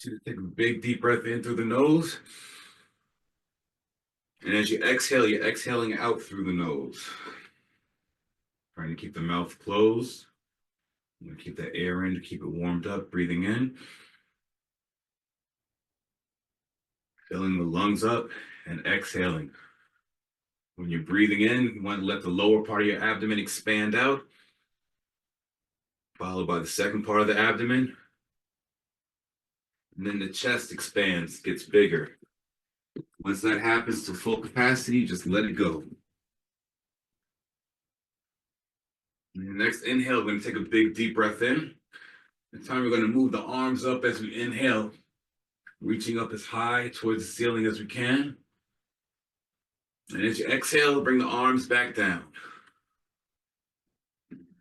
You to take a big deep breath in through the nose. And as you exhale, you're exhaling out through the nose. Trying to keep the mouth closed. I'm going to keep that air in to keep it warmed up, breathing in. Filling the lungs up and exhaling. When you're breathing in, you want to let the lower part of your abdomen expand out, followed by the second part of the abdomen. And then the chest expands, gets bigger. Once that happens to full capacity, just let it go. And the next inhale, we're going to take a big deep breath in. This time we're going to move the arms up as we inhale, reaching up as high towards the ceiling as we can. And as you exhale, bring the arms back down.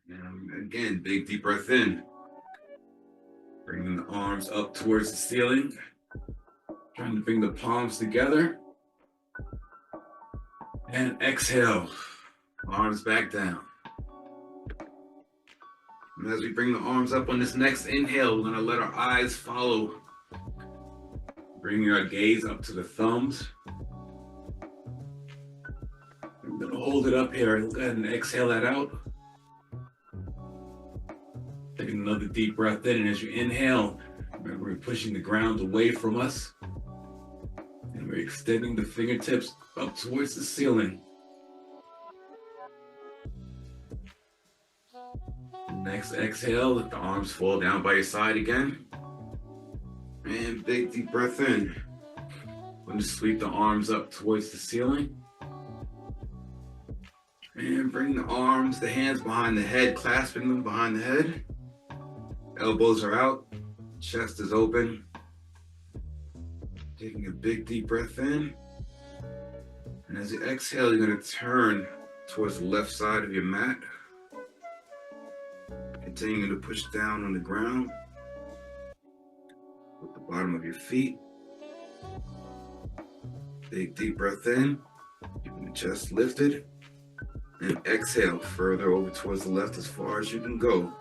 And again, big deep breath in. Bringing the arms up towards the ceiling. Trying to bring the palms together. And exhale, arms back down. And as we bring the arms up on this next inhale, we're going to let our eyes follow. Bringing our gaze up to the thumbs. We're going to hold it up here and go ahead and exhale that out. Taking another deep breath in, and as you inhale, remember we're pushing the ground away from us. And we're extending the fingertips up towards the ceiling. Next exhale, let the arms fall down by your side again. And big deep breath in. We're going to sweep the arms up towards the ceiling. And bring the arms, the hands behind the head, clasping them behind the head. Elbows are out, chest is open. Taking a big deep breath in. And as you exhale, you're going to turn towards the left side of your mat. Continuing to push down on the ground with the bottom of your feet. Big deep breath in, keeping the chest lifted. And exhale further over towards the left as far as you can go.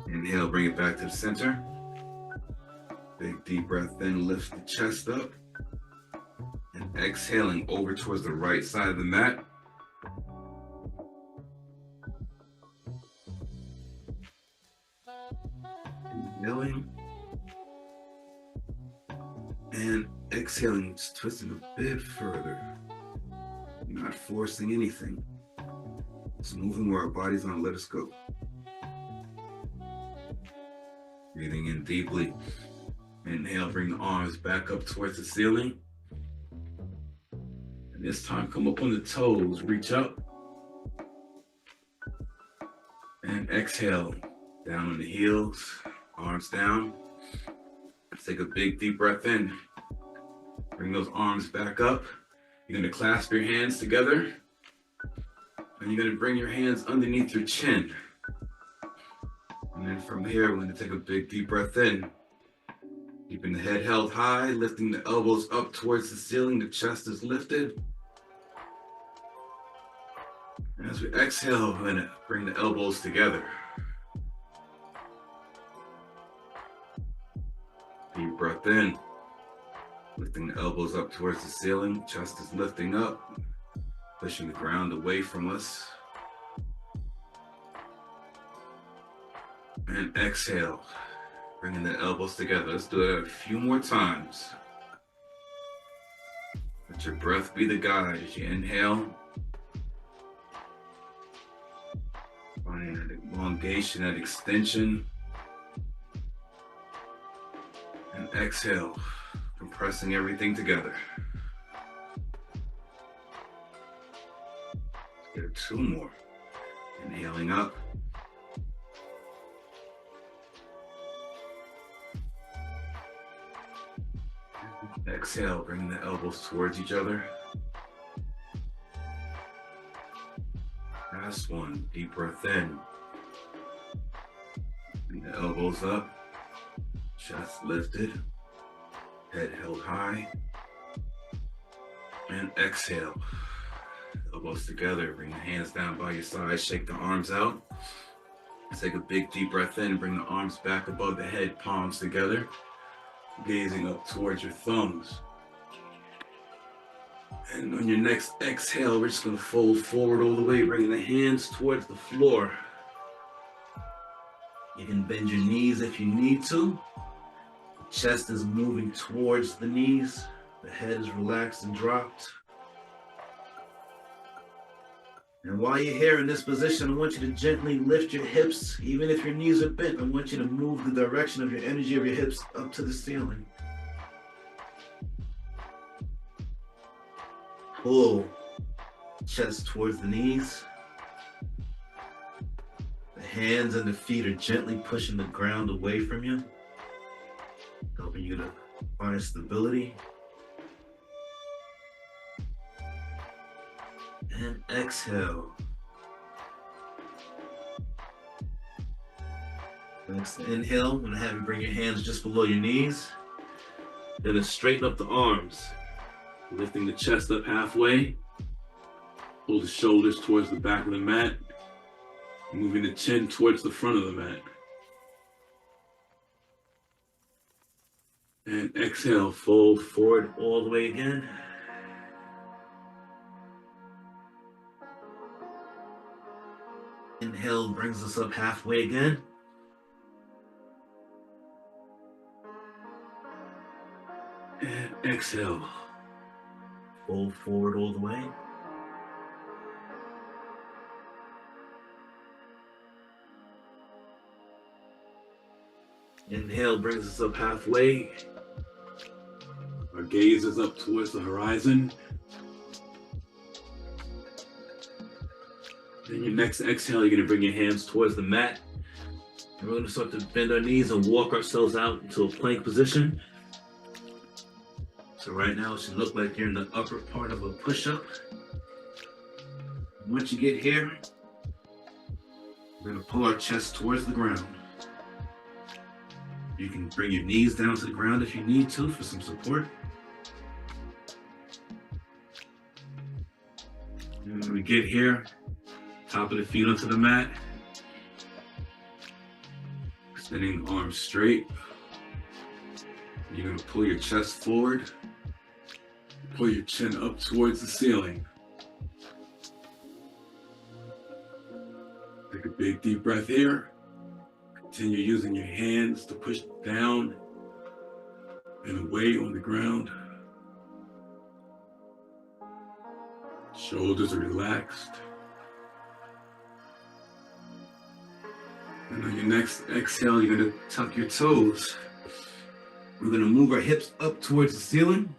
Inhale, bring it back to the center. Big deep breath in, lift the chest up. And exhaling over towards the right side of the mat. Inhaling. And exhaling, just twisting a bit further. Not forcing anything. Just moving where our body's gonna let us go. Breathing in deeply. Inhale, bring the arms back up towards the ceiling. And this time, come up on the toes, reach up. And exhale, down on the heels, arms down. Let's take a big deep breath in. Bring those arms back up. You're gonna clasp your hands together. And you're gonna bring your hands underneath your chin. And then from here, we're gonna take a big deep breath in. Keeping the head held high, lifting the elbows up towards the ceiling, the chest is lifted. And as we exhale, we're gonna bring the elbows together. Deep breath in. Lifting the elbows up towards the ceiling, chest is lifting up, pushing the ground away from us. And exhale, bringing the elbows together. Let's do it a few more times. Let your breath be the guide as you inhale. Finding that elongation, that extension. And exhale, compressing everything together. Let's get two more. Inhaling up. Exhale, bringing the elbows towards each other. Last one, deep breath in. Bring the elbows up, chest lifted, head held high. And exhale, elbows together, bring the hands down by your side, shake the arms out. Take a big deep breath in, bring the arms back above the head, palms together, gazing up towards your thumbs. And on your next exhale, we're just gonna fold forward all the way, bringing the hands towards the floor. You can bend your knees if you need to. The chest is moving towards the knees. The head is relaxed and dropped. And while you're here in this position, I want you to gently lift your hips. Even if your knees are bent, I want you to move the direction of your energy of your hips up to the ceiling. Pull chest towards the knees. The hands and the feet are gently pushing the ground away from you, helping you to find stability. And exhale. Next inhale, I'm gonna have you bring your hands just below your knees. Then straighten up the arms, lifting the chest up halfway. Pull the shoulders towards the back of the mat, moving the chin towards the front of the mat. And exhale, fold forward all the way again. Inhale brings us up halfway again. And exhale, fold forward all the way. Inhale brings us up halfway. Our gaze is up towards the horizon. Then your next exhale, you're gonna bring your hands towards the mat. And we're gonna start to bend our knees and walk ourselves out into a plank position. So right now it should look like you're in the upper part of a push-up. Once you get here, we're gonna pull our chest towards the ground. You can bring your knees down to the ground if you need to for some support. And when we get here, top of the feet onto the mat. Extending the arms straight. You're gonna pull your chest forward. Pull your chin up towards the ceiling. Take a big deep breath here. Continue using your hands to push down and away on the ground. Shoulders are relaxed. And on your next exhale, you're gonna tuck your toes. We're gonna move our hips up towards the ceiling.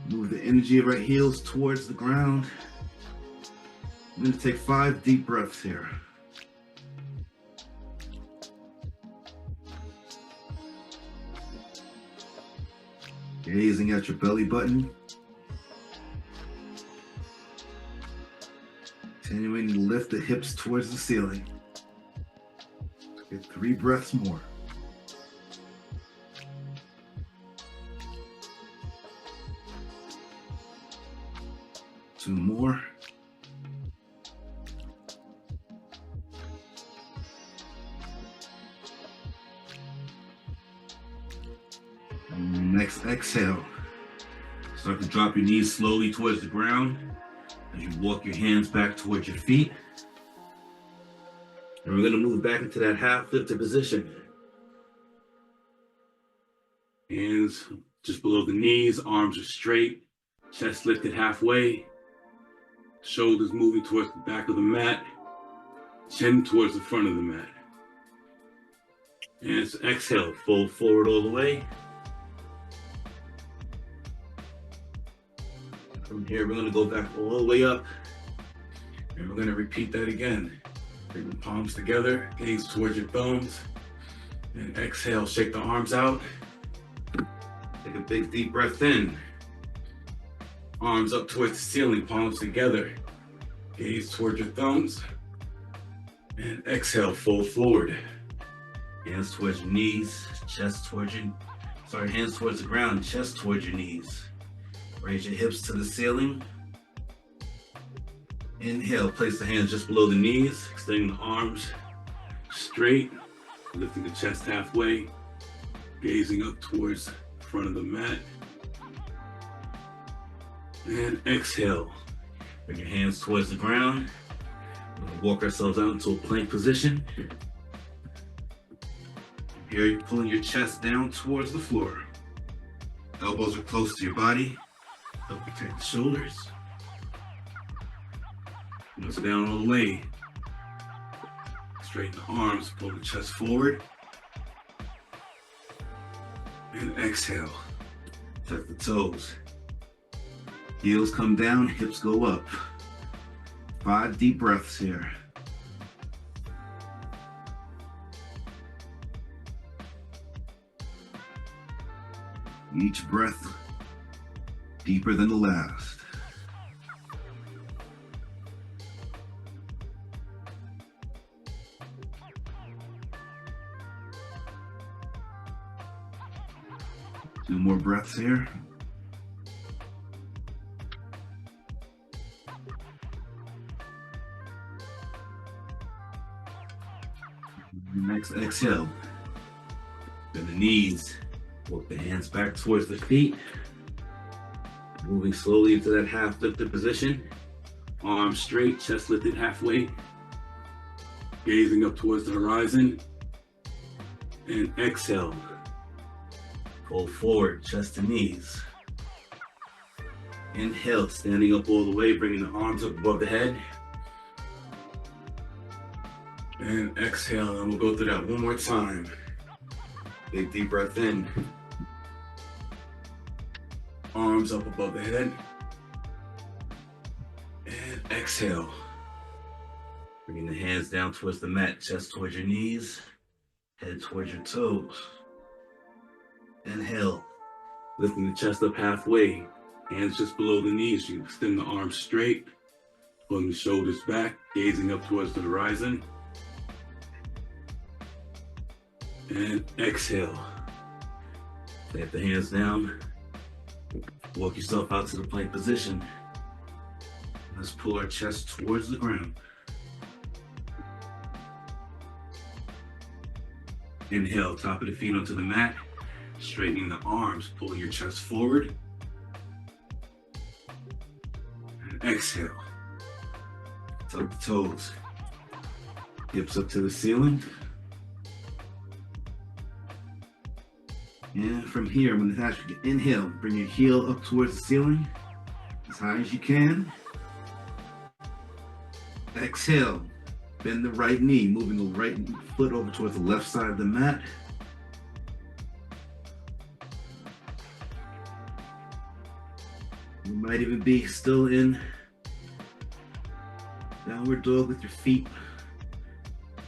Move the energy of our heels towards the ground. I'm gonna take 5 deep breaths here. Gazing at your belly button. Continuing to lift the hips towards the ceiling. Get 3 breaths more. Two more. And next exhale. Start to drop your knees slowly towards the ground as you walk your hands back towards your feet. And we're going to move back into that half lifted position. Hands just below the knees, arms are straight, chest lifted halfway. Shoulders moving towards the back of the mat, chin towards the front of the mat. And so exhale, fold forward all the way. From here, we're gonna go back all the way up. And we're gonna repeat that again. Bring the palms together, gaze towards your thumbs. And exhale, shake the arms out. Take a big deep breath in. Arms up towards the ceiling, palms together. Gaze towards your thumbs. And exhale, fold forward. Hands towards your knees, hands towards the ground, chest towards your knees. Raise your hips to the ceiling. Inhale, place the hands just below the knees, extending the arms straight, lifting the chest halfway, gazing up towards the front of the mat. And exhale, bring your hands towards the ground. We're gonna walk ourselves out into a plank position. Here you're pulling your chest down towards the floor. Elbows are close to your body. Help protect the shoulders. Nose down all the way. Straighten the arms, pull the chest forward. And exhale. Tuck the toes. Heels come down, hips go up. 5 deep breaths here. Each breath deeper than the last. Two more breaths here. Next exhale. Bend the knees. Walk the hands back towards the feet. Moving slowly into that half lifted position. Arms straight, chest lifted halfway. Gazing up towards the horizon. And exhale. Pull forward, chest to knees. Inhale, standing up all the way, bringing the arms up above the head. And exhale, and we'll go through that one more time. Big deep breath in. Arms up above the head. And exhale. Bringing the hands down towards the mat, chest towards your knees, head towards your toes. Inhale, lifting the chest up halfway, hands just below the knees. You extend the arms straight, pulling the shoulders back, gazing up towards the horizon. And exhale. Tap the hands down. Walk yourself out to the plank position. Let's pull our chest towards the ground. Inhale, top of the feet onto the mat. Straightening the arms, pulling your chest forward. And exhale. Tuck the toes. Hips up to the ceiling. And from here, when the you inhale, bring your heel up towards the ceiling, as high as you can. Exhale, bend the right knee, moving the right foot over towards the left side of the mat. You might even be still in downward dog with your feet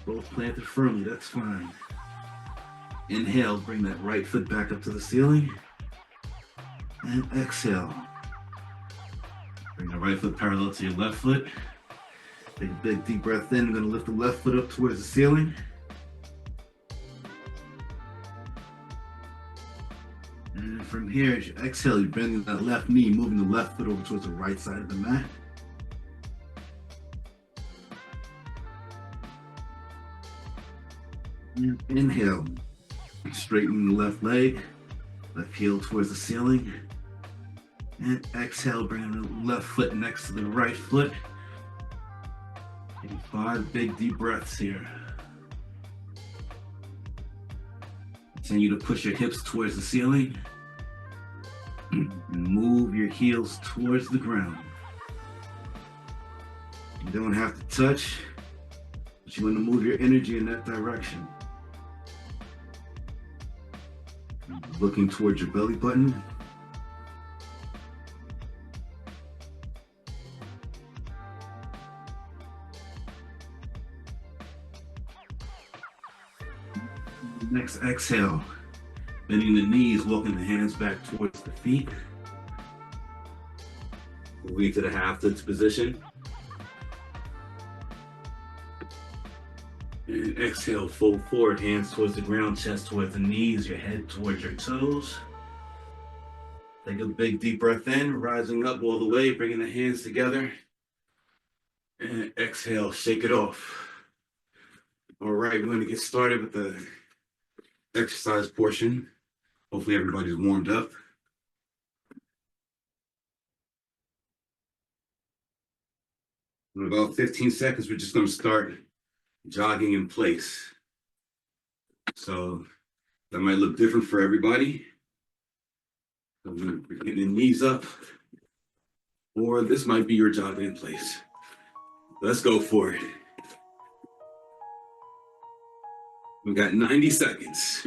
both planted firmly, that's fine. Inhale, bring that right foot back up to the ceiling. And exhale. Bring the right foot parallel to your left foot. Take a big deep breath in. I'm gonna lift the left foot up towards the ceiling. And from here, as you exhale, you're bending that left knee, moving the left foot over towards the right side of the mat. And inhale. Straighten the left leg, left heel towards the ceiling. And exhale, bring the left foot next to the right foot. Take 5 big deep breaths here. Continue to push your hips towards the ceiling. And move your heels towards the ground. You don't have to touch, but you want to move your energy in that direction. Looking towards your belly button. Next exhale, bending the knees, walking the hands back towards the feet. Moving to the half lift position. And exhale, fold forward, hands towards the ground, chest towards the knees, your head towards your toes. Take a big deep breath in, rising up all the way, bringing the hands together. exhale, shake it off. All right, we're gonna get started with the exercise portion. Hopefully everybody's warmed up. In about 15 seconds, we're just gonna start jogging in place. So that might look different for everybody. So I'm gonna bring the knees up, or this might be your jogging in place. Let's go for it. We got 90 seconds.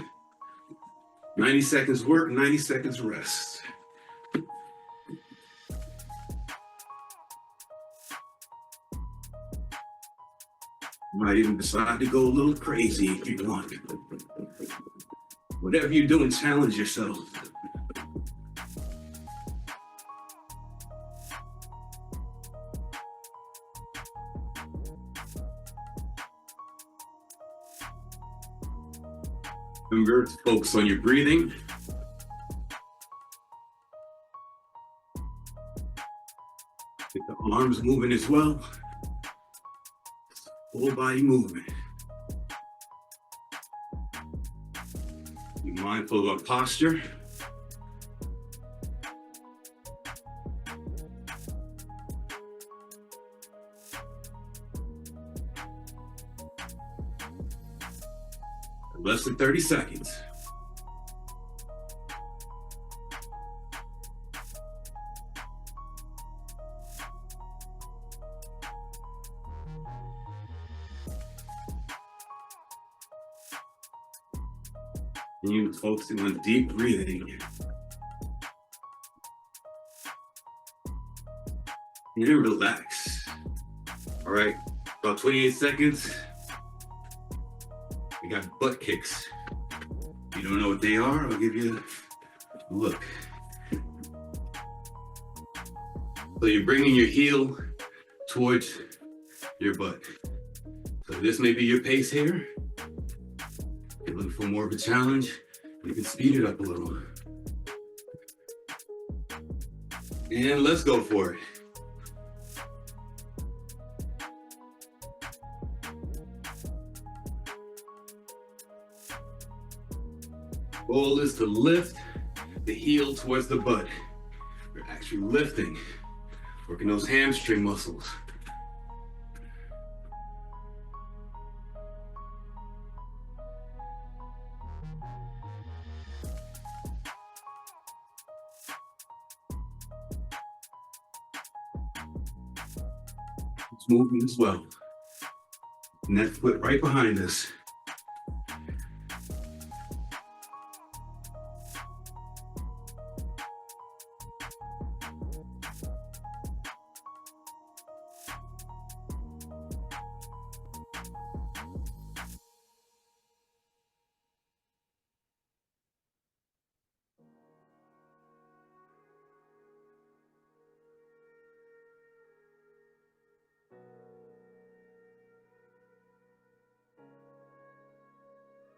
90 seconds work, 90 seconds rest. You might even decide to go a little crazy if you want. Whatever you're doing, challenge yourself. Remember to focus on your breathing. Get the arms moving as well. Full body movement. Be mindful of our posture. Less than 30 seconds. And you focusing on deep breathing. And then relax. All right, about 28 seconds. We got butt kicks. If you don't know what they are, I'll give you a look. So you're bringing your heel towards your butt. So this may be your pace here. If you're looking for more of a challenge, you can speed it up a little. And let's go for it. Goal is to lift the heel towards the butt. We're actually lifting, working those hamstring muscles. It's moving as well. And that foot right behind us.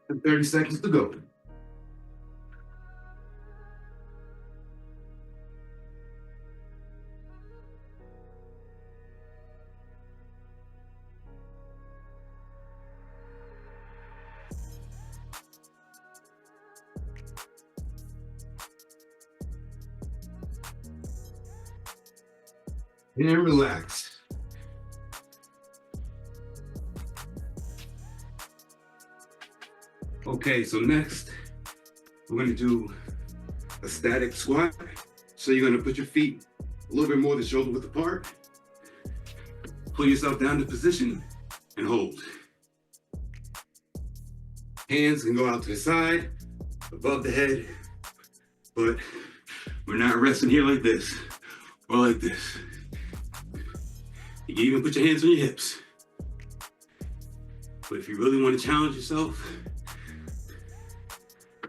And 30 seconds to go. And then relax. Okay, so next, we're gonna do a static squat. So you're gonna put your feet a little bit more than shoulder width apart. Pull yourself down to position and hold. Hands can go out to the side, above the head, but we're not resting here like this or like this. You can even put your hands on your hips. But if you really want to challenge yourself,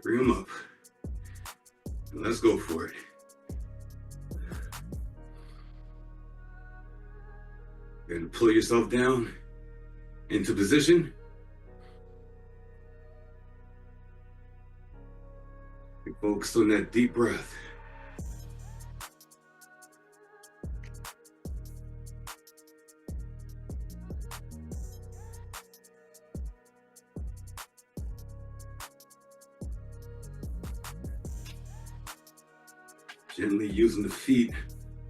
bring them up. And let's go for it. You're gonna pull yourself down into position. And focus on that deep breath. Gently using the feet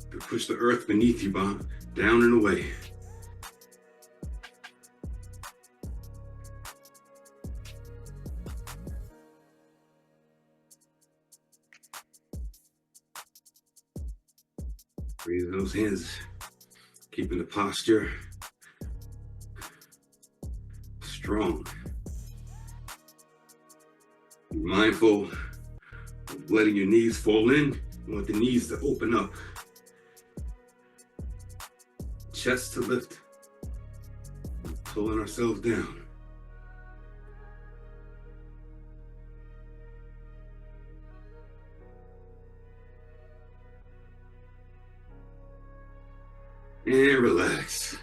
to push the earth beneath you down and away. Raise those hands, keeping the posture strong. Be mindful of letting your knees fall in. You want the knees to open up. Chest to lift. Pulling ourselves down. And relax.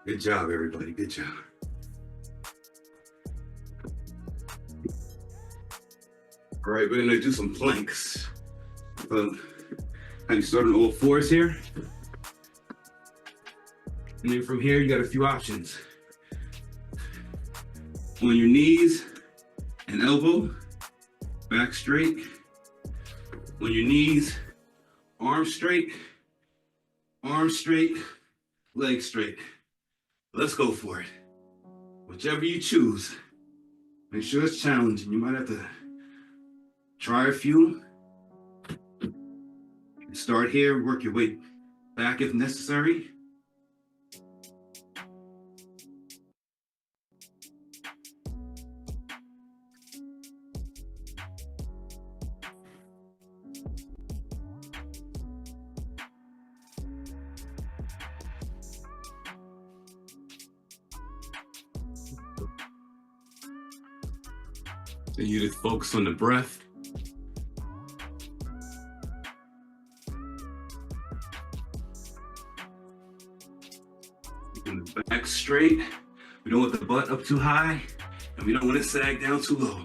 Good job, everybody. Good job. All right, we're gonna do some planks. Have you start on all fours here? And then from here, you got a few options. On your knees and elbow, back straight. On your knees, arms straight, legs straight. Let's go for it. Whichever you choose, make sure it's challenging. You might have to try a few. Start here, work your way back if necessary. And you just focus on the breath. Keeping the back straight. We don't want the butt up too high, and we don't want it sag down too low.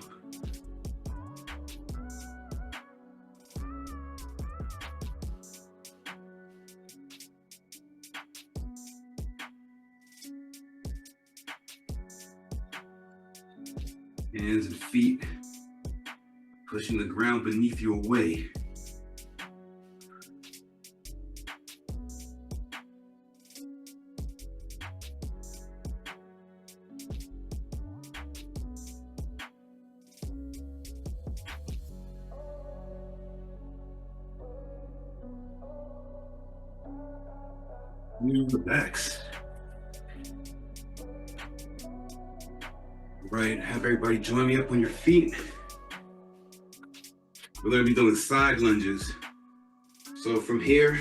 Hands and feet pushing the ground beneath you away. Relax. Right, have everybody join me up on your feet. We're gonna be doing side lunges. So from here,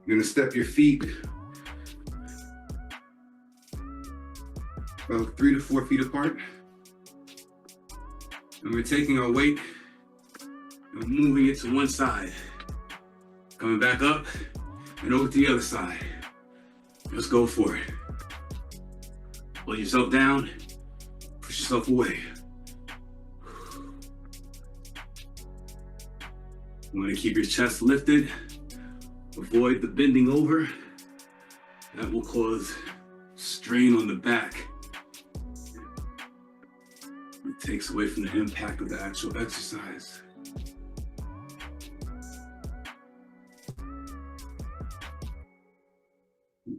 you're gonna step your feet about 3 to 4 feet apart. And we're taking our weight and moving it to one side. Coming back up and over to the other side. Let's go for it. Pull yourself down, push yourself away. You want to keep your chest lifted. Avoid the bending over. That will cause strain on the back. It takes away from the impact of the actual exercise.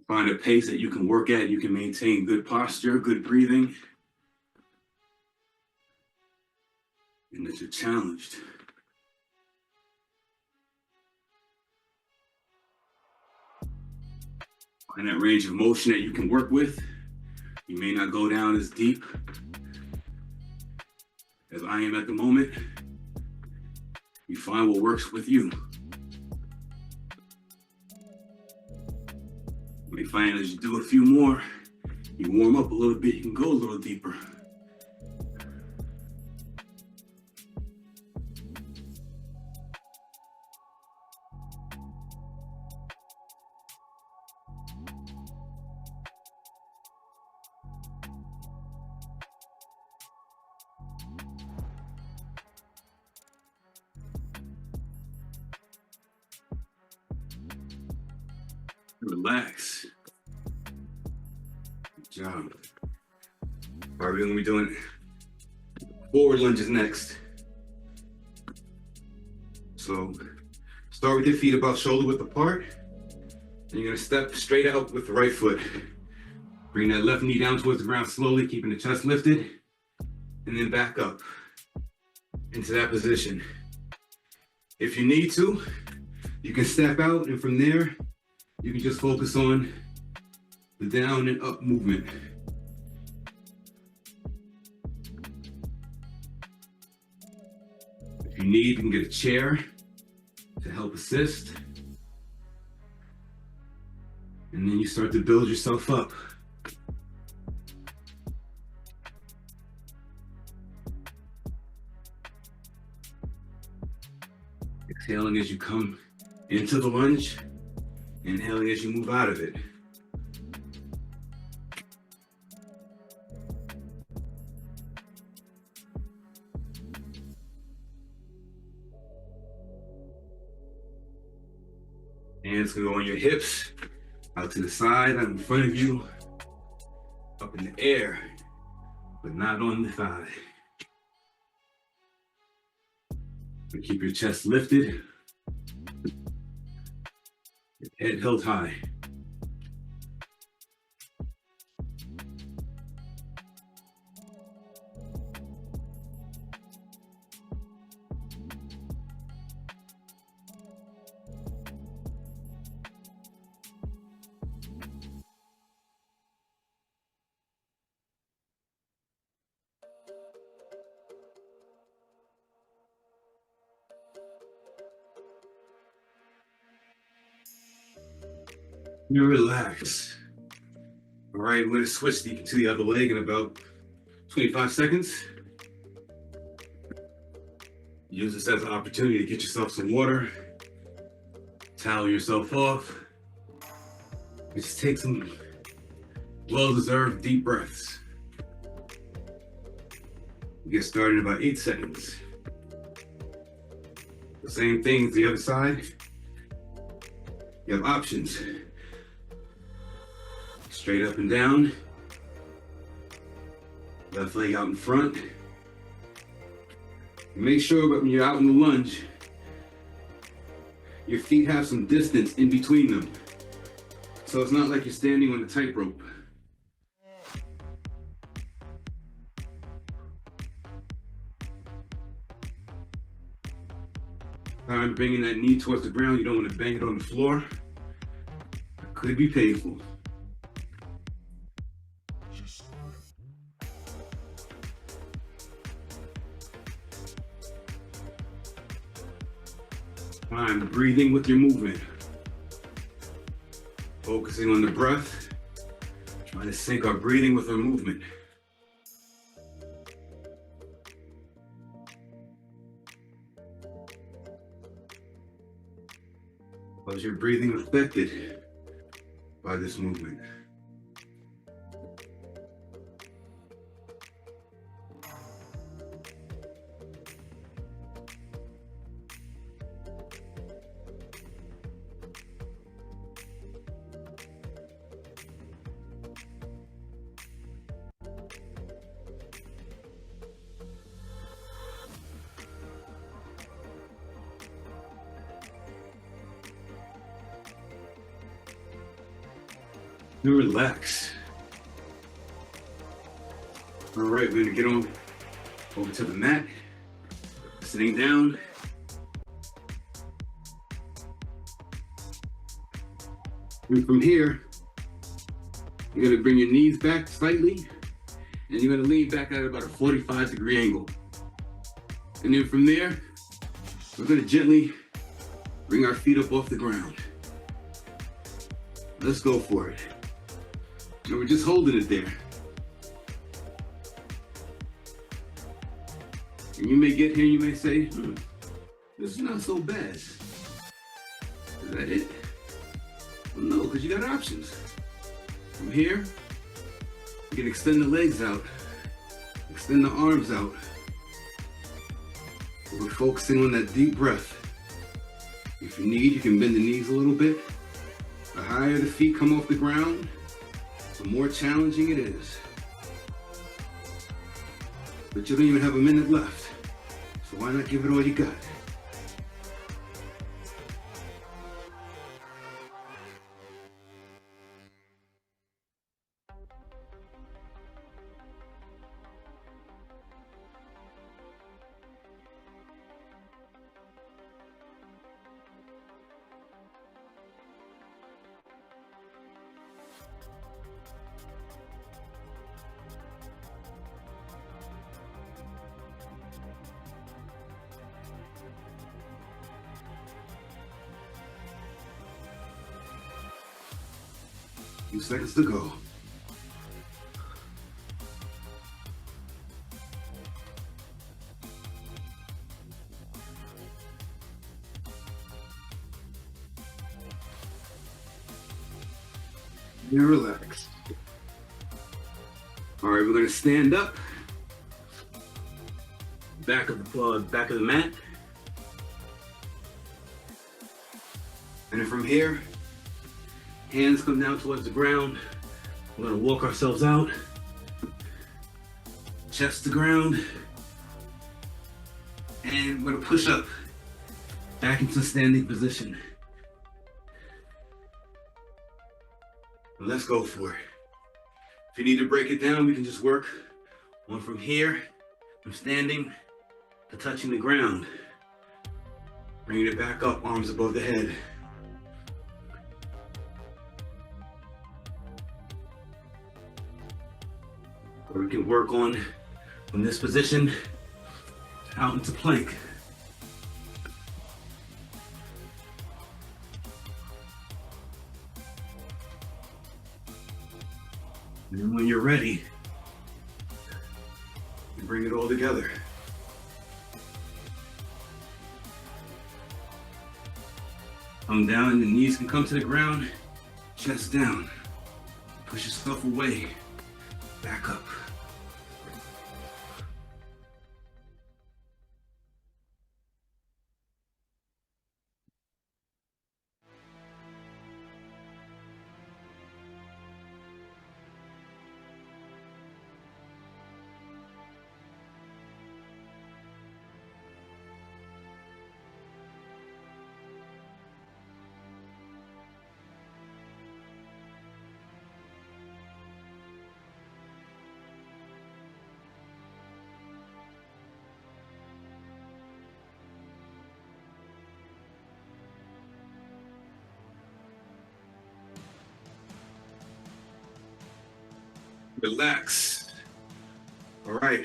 Find a pace that you can work at. You can maintain good posture, good breathing, and that you're challenged. Find that range of motion that you can work with. You may not go down as deep as I am at the moment. You find what works with you. You may find as you do a few more, you warm up a little bit, you can go a little deeper. Relax. Good job. All right, we're gonna be doing forward lunges next. So start with your feet about shoulder width apart. And you're gonna step straight out with the right foot. Bring that left knee down towards the ground slowly, keeping the chest lifted. And then back up into that position. If you need to, you can step out, and from there, you can just focus on the down and up movement. If you need, you can get a chair to help assist. And then you start to build yourself up. Exhaling as you come into the lunge, inhaling as you move out of it. Hands can go on your hips, out to the side, out in front of you, up in the air, but not on the thigh. And keep your chest lifted, your head held high. You relax. All right, we're gonna switch to the other leg in about 25 seconds. Use this as an opportunity to get yourself some water, towel yourself off. Just take some well-deserved deep breaths. Get started in about 8 seconds. The same thing as the other side. You have options. Straight up and down. Left leg out in front. Make sure when you're out in the lunge, your feet have some distance in between them. So it's not like you're standing on a tightrope. Time bringing that knee towards the ground. You don't want to bang it on the floor. It could be painful. Time breathing with your movement. Focusing on the breath. Trying to sync our breathing with our movement. Was your breathing affected by this movement? And relax. All right, we're gonna get on over to the mat, sitting down. And from here, you're gonna bring your knees back slightly, and you're gonna lean back at about a 45-degree angle. And then from there, we're gonna gently bring our feet up off the ground. Let's go for it. And we're just holding it there. And you may get here and you may say, this is not so bad. Is that it? Well, no, because you got options. From here, you can extend the legs out, extend the arms out. We're focusing on that deep breath. If you need, you can bend the knees a little bit. The higher the feet come off the ground, the more challenging it is. But you don't even have a minute left, so why not give it all you got? Few seconds to go. And relax. All right, we're gonna stand up. Back of the mat. And then from here, hands come down towards the ground. We're gonna walk ourselves out. Chest to ground. And we're gonna push up. Back into standing position. Let's go for it. If you need to break it down, we can just work on from here, from standing to touching the ground. Bringing it back up, arms above the head. Or we can work on from this position out into plank. And then when you're ready, you bring it all together. Come down, the knees can come to the ground, chest down. Push yourself away, back up. Relax. All right.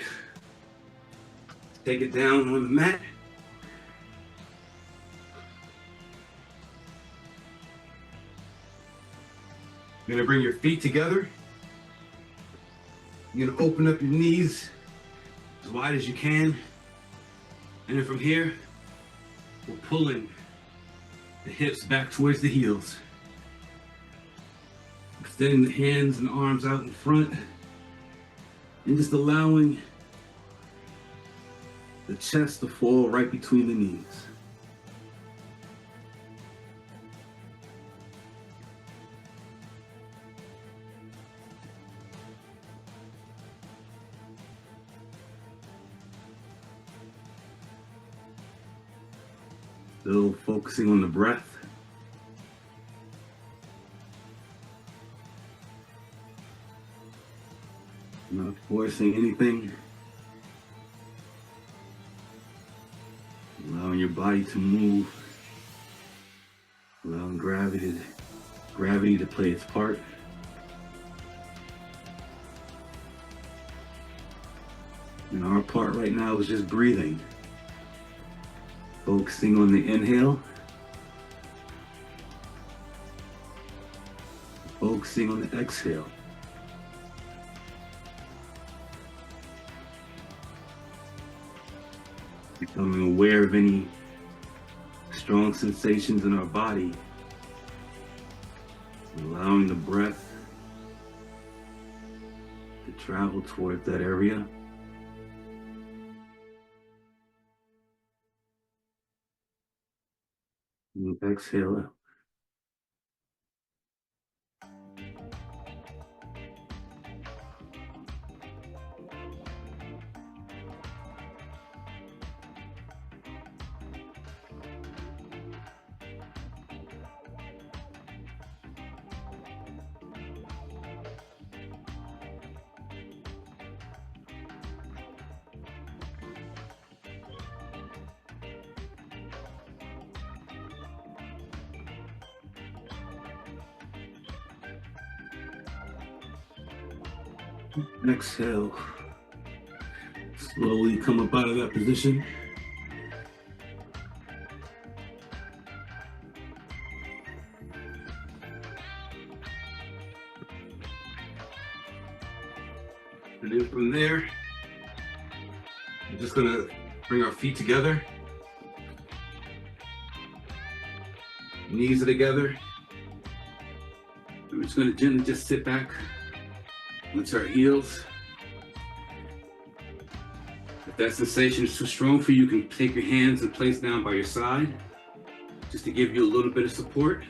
Take it down on the mat. You're gonna bring your feet together. You're gonna open up your knees as wide as you can. And then from here, we're pulling the hips back towards the heels. Extending the hands and arms out in front. And just allowing the chest to fall right between the knees. Still focusing on the breath. Not forcing anything. Allowing your body to move. Allowing gravity to play its part. And our part right now is just breathing. Focusing on the inhale. Focusing on the exhale. Becoming aware of any strong sensations in our body. Allowing the breath to travel towards that area. And exhale. Exhale. Slowly come up out of that position. And then from there, we're just gonna bring our feet together. Knees are together. We're just gonna gently just sit back onto our heels. If that sensation is too strong for you, you can take your hands and place down by your side, just to give you a little bit of support.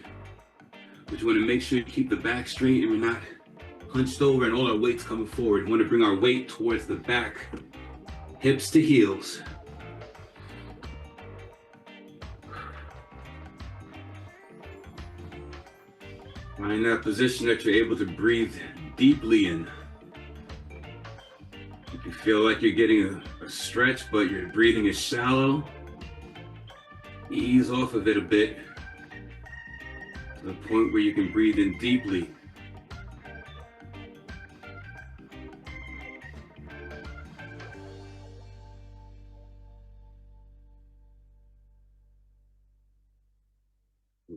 But you wanna make sure you keep the back straight and we're not hunched over and all our weight's coming forward. We wanna bring our weight towards the back, hips to heels. Find that position that you're able to breathe deeply in. If you feel like you're getting a stretch, but your breathing is shallow, ease off of it a bit to the point where you can breathe in deeply.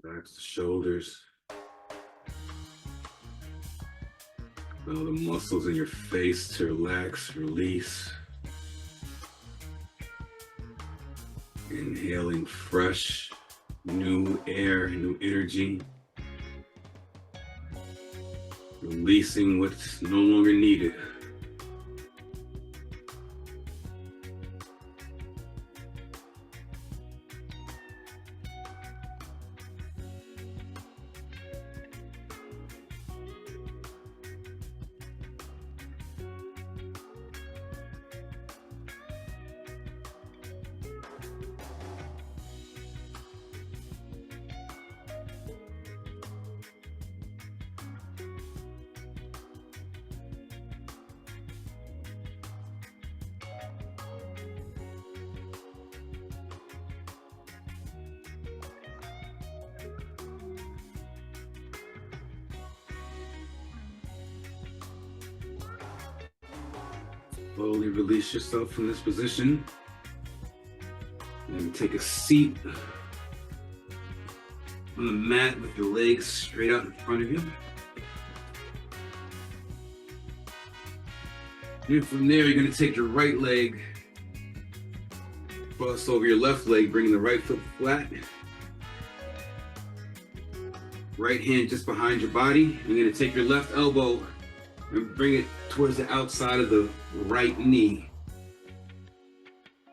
Relax the shoulders. Allow the muscles in your face to relax, release. Inhaling fresh, new air, new energy. Releasing what's no longer needed. Slowly release yourself from this position and take a seat on the mat with your legs straight out in front of you. And from there, you're going to take your right leg, cross over your left leg, bringing the right foot flat. Right hand just behind your body. You're going to take your left elbow and bring it towards the outside of the right knee,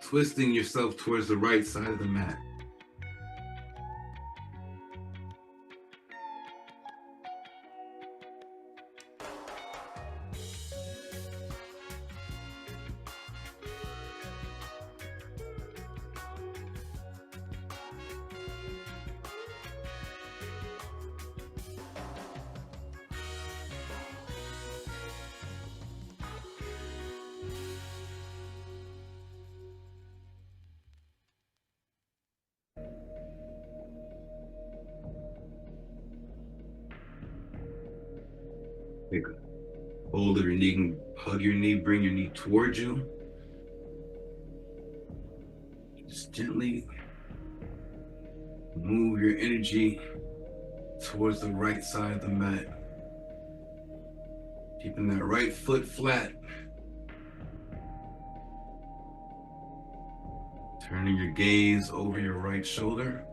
twisting yourself towards the right side of the mat. Take a hold of your knee, hug your knee, bring your knee towards you. Just gently move your energy towards the right side of the mat. Keeping that right foot flat. Turning your gaze over your right shoulder.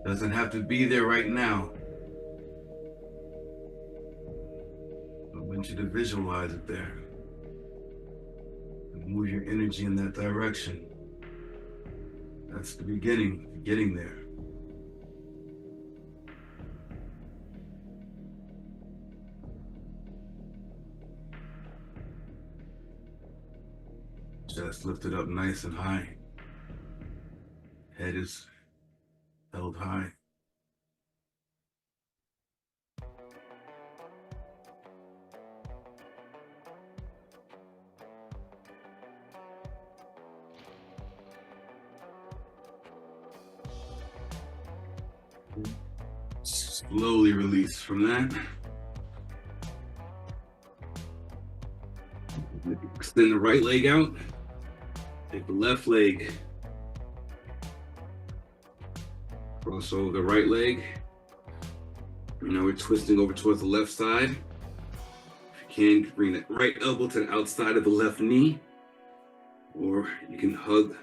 Doesn't have to be there right now. I want you to visualize it there. And move your energy in that direction. That's the beginning, getting there. Chest lifted up nice and high. Head is held high. Slowly release from that. Extend the right leg out. Take the left leg. Cross over the right leg. And now we're twisting over towards the left side. If you can, bring that right elbow to the outside of the left knee. Or you can hug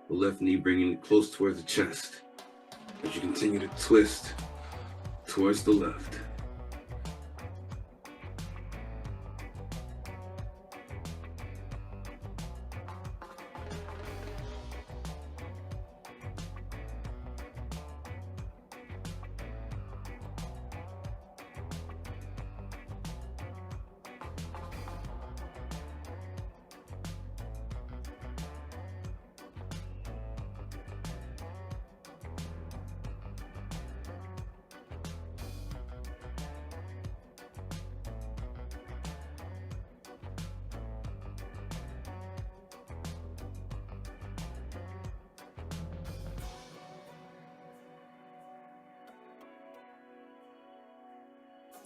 the left knee, bringing it close towards the chest as you continue to twist towards the left.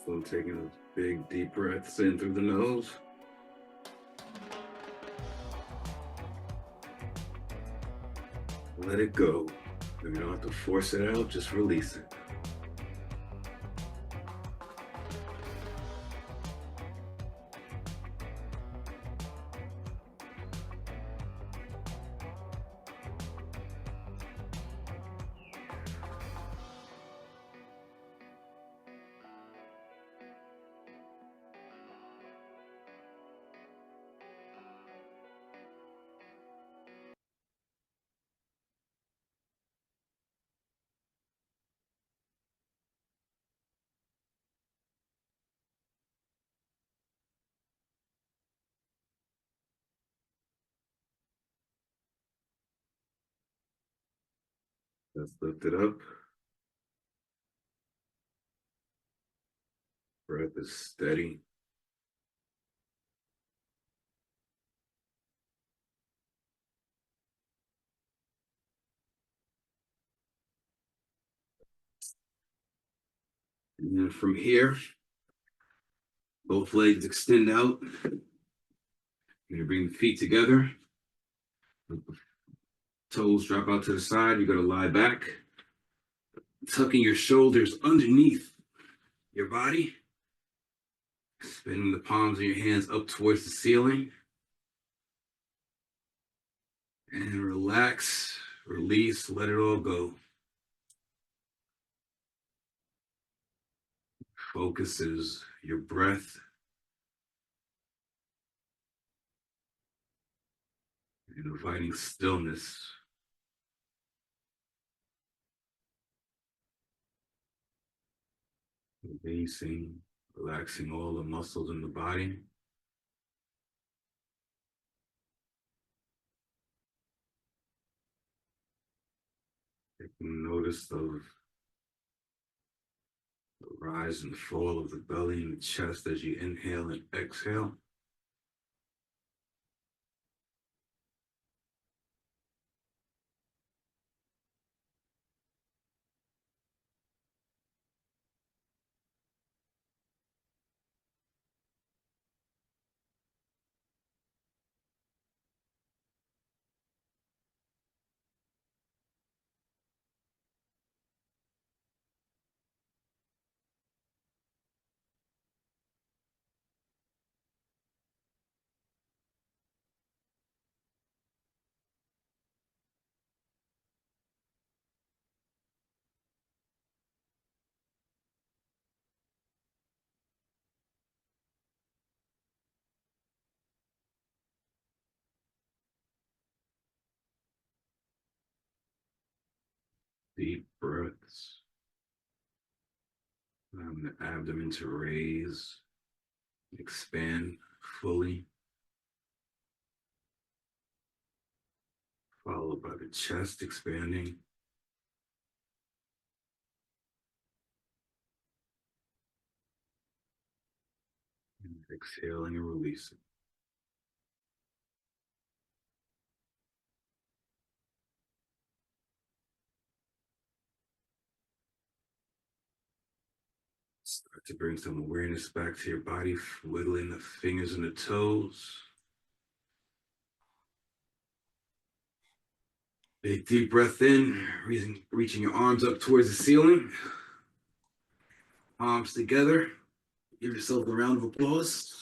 So taking those big deep breaths in through the nose. Let it go. You don't have to force it out, just release it. Let's lift it up. Breath is steady. And then from here, both legs extend out. You're gonna bring the feet together. Toes drop out to the side. You're gonna lie back, tucking your shoulders underneath your body, spinning the palms of your hands up towards the ceiling. And relax, release, let it all go. Focus is your breath. And inviting stillness. Releasing, relaxing all the muscles in the body. Taking notice of the rise and fall of the belly and the chest as you inhale and exhale. Deep breaths. Allowing the abdomen to raise, expand fully, followed by the chest expanding. And exhaling and releasing. Start to bring some awareness back to your body, wiggling the fingers and the toes. Big deep breath in, reaching your arms up towards the ceiling. Palms together. Give yourself a round of applause.